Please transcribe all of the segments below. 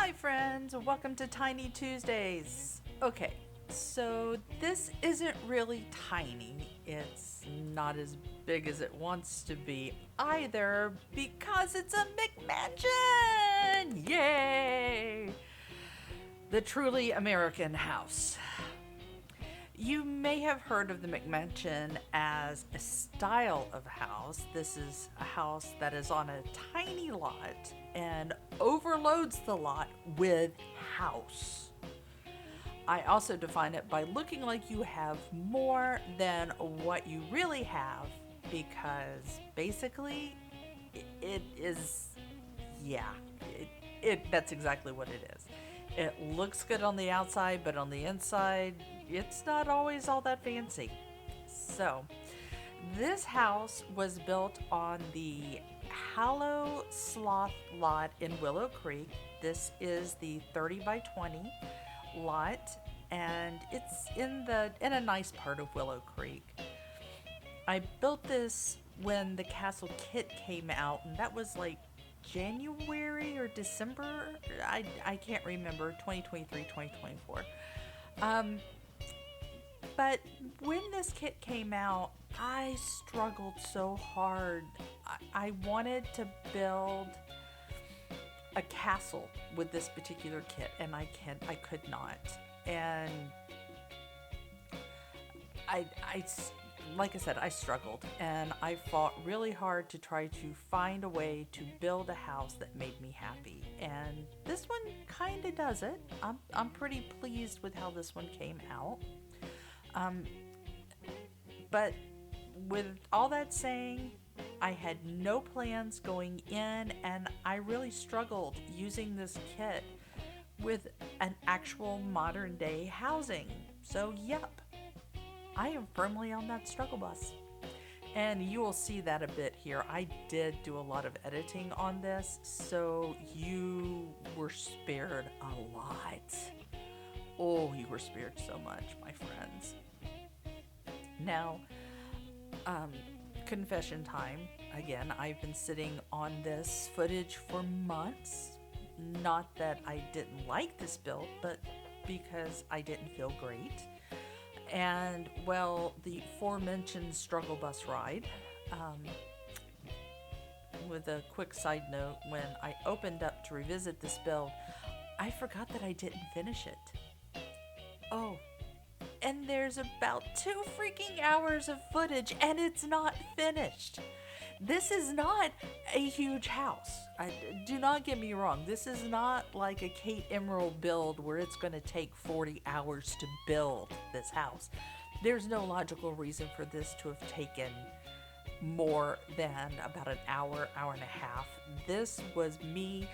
Hi friends, welcome to Tiny Tuesdays. Okay, so this isn't really tiny. It's not as big as it wants to be either because it's a McMansion! Yay! The truly American house. You may have heard of the McMansion as a style of house. This is a house that is on a tiny lot and overloads the lot with house. I also define it by looking like you have more than what you really have because basically it is, yeah, that's exactly what it is. It looks good on the outside, but on the inside, it's not always all that fancy. So, this house was built on the Hallow Sloth lot in Willow Creek. This is the 30 by 20 lot, and it's in a nice part of Willow Creek. I built this when the Castle kit came out, and that was like January or December. I can't remember, 2023, 2024. But when this kit came out, I struggled so hard. I wanted to build a castle with this particular kit, and I could not. And I like I said, I struggled, and I fought really hard to try to find a way to build a house that made me happy. And this one kind of does it. I'm pretty pleased with how this one came out. But with all that saying, I had no plans going in, and I really struggled using this kit with an actual modern day housing. So, yep, I am firmly on that struggle bus. And you will see that a bit here. I did do a lot of editing on this, so you were spared a lot. Oh, you were spared so much, my friends. Now, confession time. Again, I've been sitting on this footage for months. Not that I didn't like this build, but because I didn't feel great. And, well, the aforementioned struggle bus ride. With a quick side note, when I opened up to revisit this build, I forgot that I didn't finish it. Oh, and there's about 2 freaking hours of footage, and it's not finished. This is not a huge house. Do not get me wrong. This is not like a Kate Emerald build where it's going to take 40 hours to build this house. There's no logical reason for this to have taken more than about an hour, hour and a half. This was me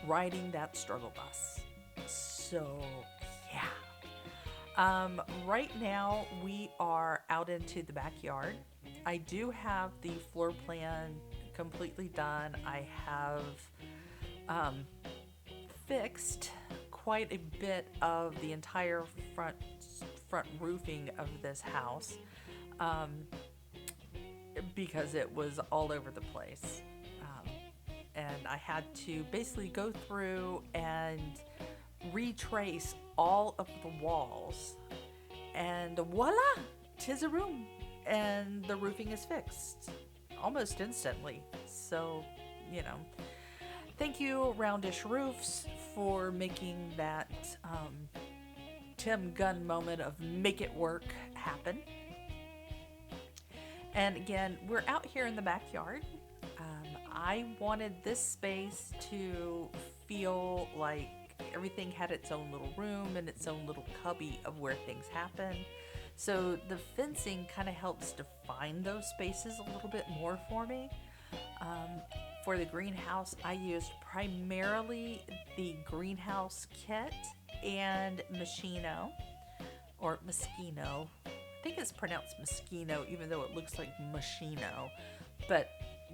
riding that struggle bus. So, yeah. Right now we are out into the backyard. I do have the floor plan completely done. I have fixed quite a bit of the entire front roofing of this house because it was all over the place. And I had to basically go through and retrace all of the walls, and voila, 'tis a room, and the roofing is fixed almost instantly. So, thank you, Roundish Roofs, for making that Tim Gunn moment of make it work happen. And again, we're out here in the backyard. I wanted this space to feel like everything had its own little room and its own little cubby of where things happen. So the fencing kind of helps define those spaces a little bit more for me. For the greenhouse, I used primarily the greenhouse kit and Moschino, or Moschino. I think it's pronounced Moschino, even though it looks like Moschino. But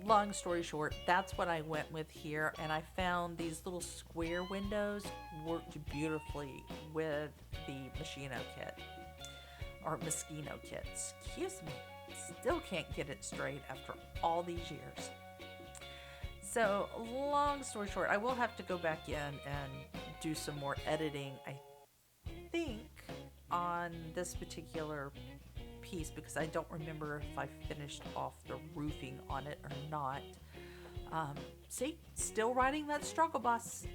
long story short, that's what I went with here, and I found these little square windows worked beautifully with the Moschino kit, or Moschino kit. Excuse me, still can't get it straight after all these years. So long story short, I will have to go back in and do some more editing, I think, on this particular piece, because I don't remember if I finished off the roofing on it or not. See, still riding that struggle bus.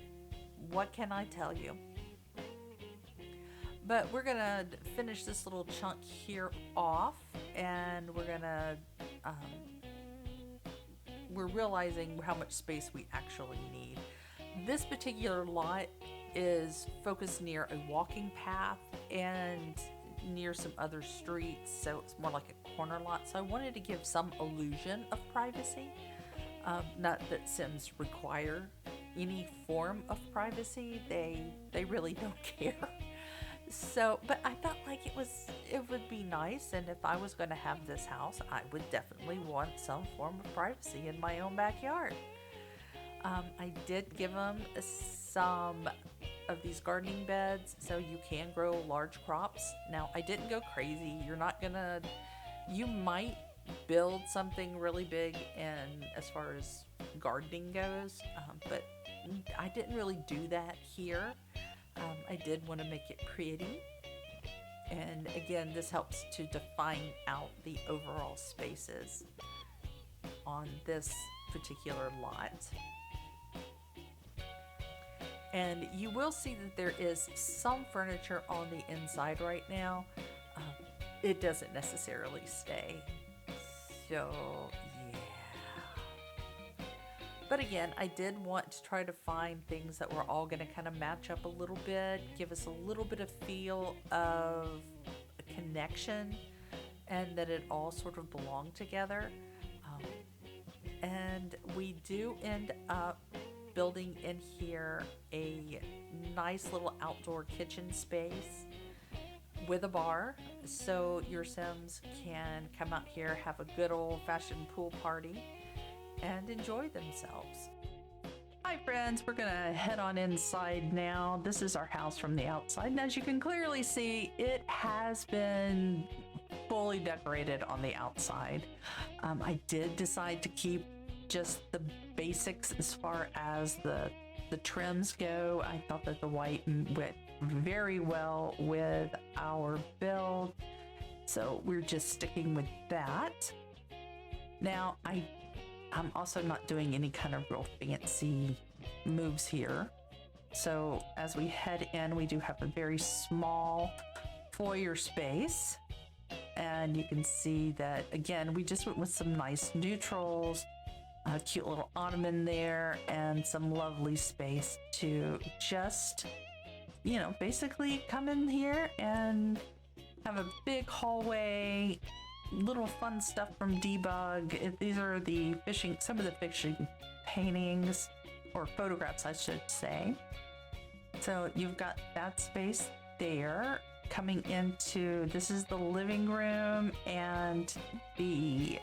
What can I tell you? But we're gonna finish this little chunk here off, and we're realizing how much space we actually need. This particular lot is focused near a walking path and near some other streets, so it's more like a corner lot. So I wanted to give some illusion of privacy. Not that Sims require any form of privacy. They really don't care. So, but I felt like it would be nice, and if I was going to have this house, I would definitely want some form of privacy in my own backyard. I did give them some of these gardening beds, so you can grow large crops. Now, I didn't go crazy. You might build something really big and as far as gardening goes, but I didn't really do that here. I did want to make it pretty, and again, this helps to define out the overall spaces on this particular lot. And you will see that there is some furniture on the inside right now. It doesn't necessarily stay, so yeah. But again, I did want to try to find things that were all going to kind of match up a little bit, give us a little bit of feel of a connection, and that it all sort of belonged together. And we do end up building in here a nice little outdoor kitchen space with a bar, so your Sims can come out here, have a good old-fashioned pool party, and enjoy themselves. Hi friends, we're gonna head on inside now. This is our house from the outside, and as you can clearly see, it has been fully decorated on the outside. I did decide to keep just the basics as far as the trims go. I thought that the white went very well with our build, so we're just sticking with that. Now, I'm also not doing any kind of real fancy moves here. So as we head in, we do have a very small foyer space. And you can see that, again, we just went with some nice neutrals, a cute little ottoman there, and some lovely space to just, basically come in here and have a big hallway, little fun stuff from Debug. These are some of the fishing paintings, or photographs, I should say. So you've got that space there. Coming into, this is the living room and the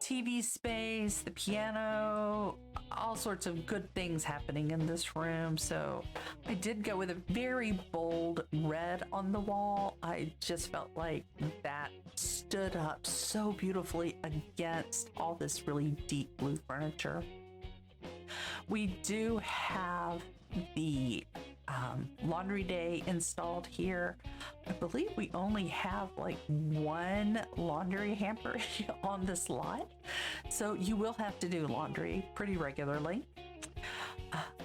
TV space, the piano, all sorts of good things happening in this room. So I did go with a very bold red on the wall. I just felt like that stood up so beautifully against all this really deep blue furniture. We do have the laundry day installed here. I believe we only have like one laundry hamper on this lot, so you will have to do laundry pretty regularly.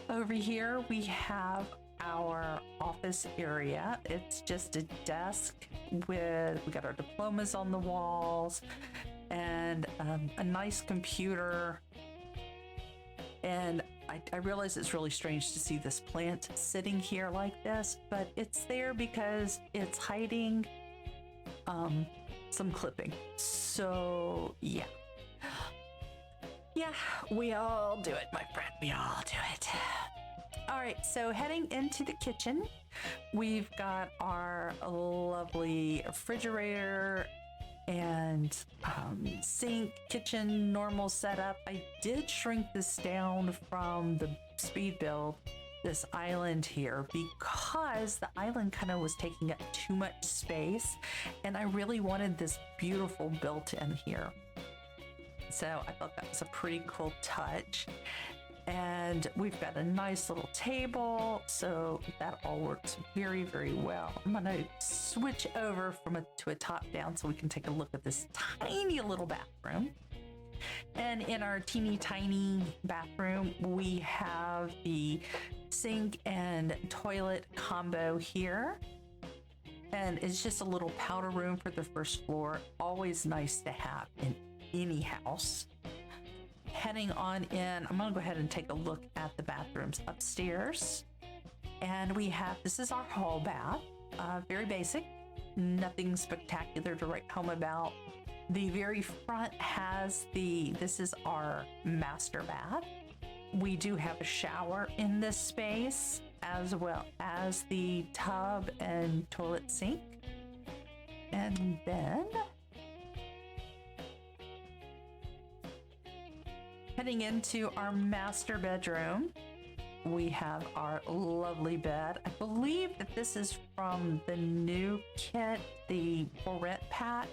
Over here we have our office area. It's just a desk we got our diplomas on the walls, and a nice computer. And I realize it's really strange to see this plant sitting here like this, but it's there because it's hiding some clipping. So yeah, we all do it, my friend. We all do it. All right, so heading into the kitchen, we've got our lovely refrigerator and sink, kitchen, normal setup. I did shrink this down from the speed build, this island here, because the island kind of was taking up too much space, and I really wanted this beautiful built-in here. So I thought that was a pretty cool touch. And we've got a nice little table, so that all works very, very well. I'm gonna switch over to a top down so we can take a look at this tiny little bathroom. And in our teeny tiny bathroom, we have the sink and toilet combo here. And it's just a little powder room for the first floor. Always nice to have in any house. Heading on in, I'm gonna go ahead and take a look at the bathrooms upstairs. And we have, this is our hall bath, very basic, nothing spectacular to write home about. The very front has this is our master bath. We do have a shower in this space, as well as the tub and toilet sink. And then heading into our master bedroom, we have our lovely bed. I believe that this is from the new kit, the For Rent pack.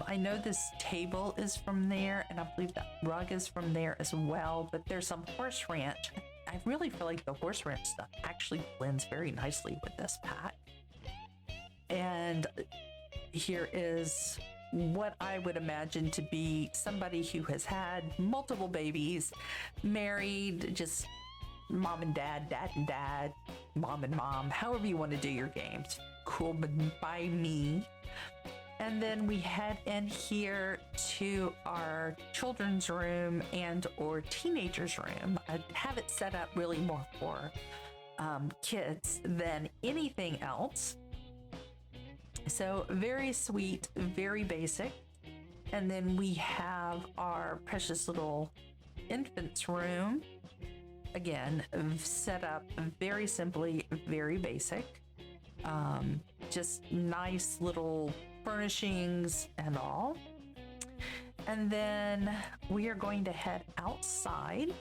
I know this table is from there, and I believe that rug is from there as well, but there's some horse ranch. I really feel like the horse ranch stuff actually blends very nicely with this pack. And here is what I would imagine to be somebody who has had multiple babies, married, just mom and dad, dad and dad, mom and mom, however you want to do your games. Cool by me. And then we head in here to our children's room and or teenagers room. I have it set up really more for kids than anything else. So very sweet, very basic. And then we have our precious little infant's room. Again, set up very simply, very basic. Just nice little furnishings and all. And then we are going to head outside.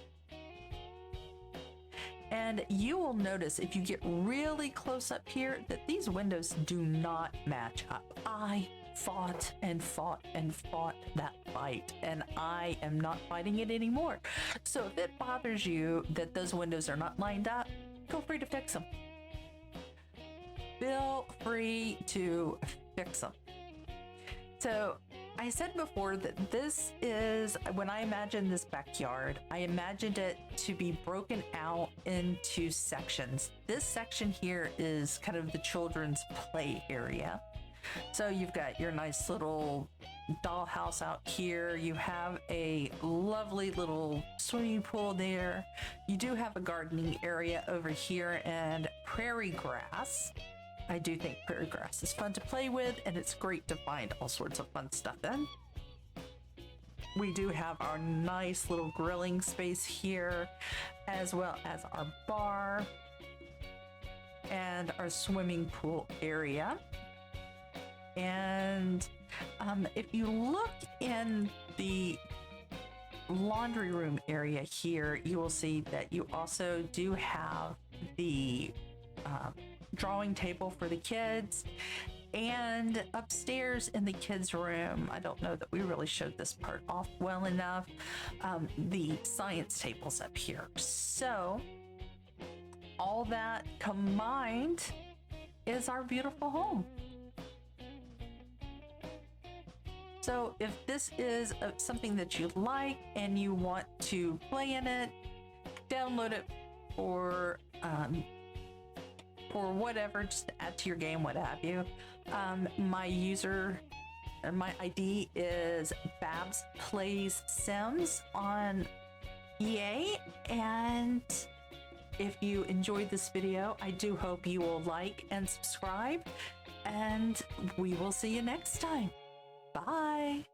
And you will notice if you get really close up here that these windows do not match up. I fought and fought and fought that fight, and I am not fighting it anymore. So if it bothers you that those windows are not lined up, feel free to fix them. Feel free to fix them. So I said before that this is, when I imagined this backyard, I imagined it to be broken out into sections. This section here is kind of the children's play area. So you've got your nice little dollhouse out here. You have a lovely little swimming pool there. You do have a gardening area over here and prairie grass. I do think prairie grass is fun to play with, and it's great to find all sorts of fun stuff in. We do have our nice little grilling space here, as well as our bar and our swimming pool area. And if you look in the laundry room area here, you will see that you also do have the drawing table for the kids, and upstairs in the kids' room, I don't know that we really showed this part off well enough, the science tables up here. So all that combined is our beautiful home. So if this is something that you like and you want to play in it, download it for whatever, just to add to your game, what have you. My ID is Babs Plays Sims on EA. And if you enjoyed this video, I do hope you will like and subscribe, and we will see you next time. Bye.